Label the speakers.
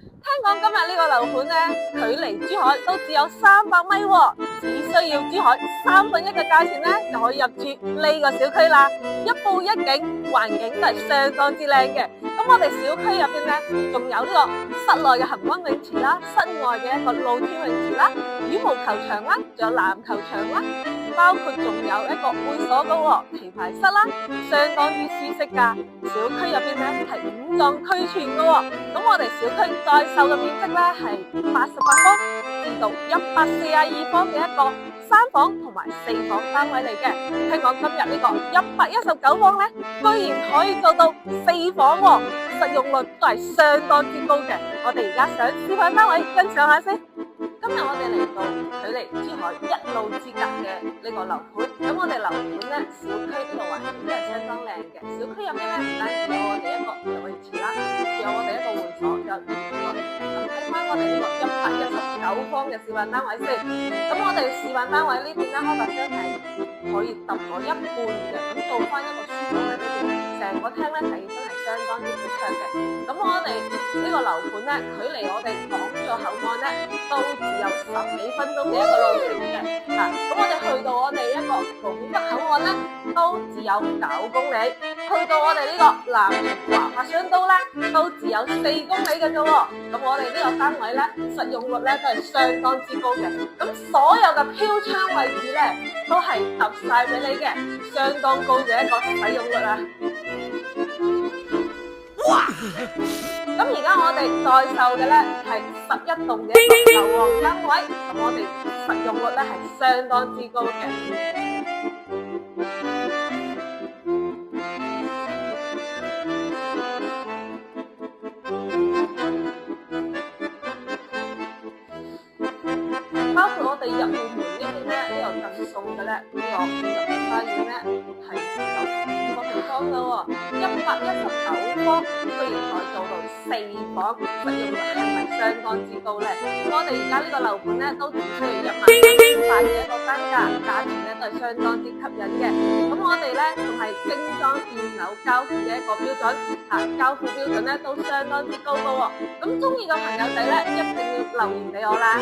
Speaker 1: 聽講今日呢個樓盤呢，距離珠海都只有300米喎，只需要珠海1/3嘅價錢呢，就可以入住呢個小區啦。一步一景，環境都係相當之靚嘅。咁我哋小區入邊呢，仲有呢個室內嘅恒溫泳池啦，室外嘅一個露天泳池啦，羽毛球場啦，仲有籃球場啦，包括仲有一個會所嘅喎，棋牌室啦，相當之舒適㗎。小區入邊呢係5臟俱全嘅喎。咁我哋小區在售嘅面積咧係88方至到142方嘅一個3房同埋4房單位嚟嘅。聽講今日呢個119方咧，居然可以做到4房喎，實用率都係相當之高嘅。我哋而家上示範單位欣賞下先。今日我哋嚟到距離珠海1路之隔嘅呢個樓盤，咁我哋樓盤咧小區呢個環境都係相當靚嘅。小區入邊咧唔單止有我哋一個游泳池啦，仲有我哋一個會所，仲有電影院。咁睇翻我哋呢個119方嘅示範單位先。咁我哋示範單位呢邊咧開發商係可以揼咗一半嘅，咁做翻一個書房喺呢邊，成個廳咧睇起身係相當之闊綽嘅。咁我哋呢個樓盤咧，距離我哋港珠澳口岸咧都只有10幾分鐘嘅一個路程嘅。咁我哋去到我哋一個拱北口岸咧，都只有9公里；去到我哋呢個南寧華發商都咧，都只有4公里嘅啫喎。咁我哋呢個單位咧，實用率咧都係相當之高嘅。咁所有嘅飄窗位置咧，都係揼晒俾你嘅，相當高嘅一個使用率啊！哇！咁而家我哋在售嘅咧係11棟嘅一個樓王單位，咁我哋實用率咧係相當之高嘅。包括我哋入戶門呢邊咧，呢個贈送嘅咧，呢個花園咧係有5個平方嘅喎，119方居然可以做到4房，實用率係咪相當之高咧？咁我哋而家呢個樓盤咧都只需要1萬3千塊嘅一個單價，價錢咧都係相當之吸引嘅。咁我哋咧仲係精裝現樓交付嘅一個標準，交付標準咧都相當之高嘅喎。咁中意嘅朋友仔咧一定要留言俾我啦。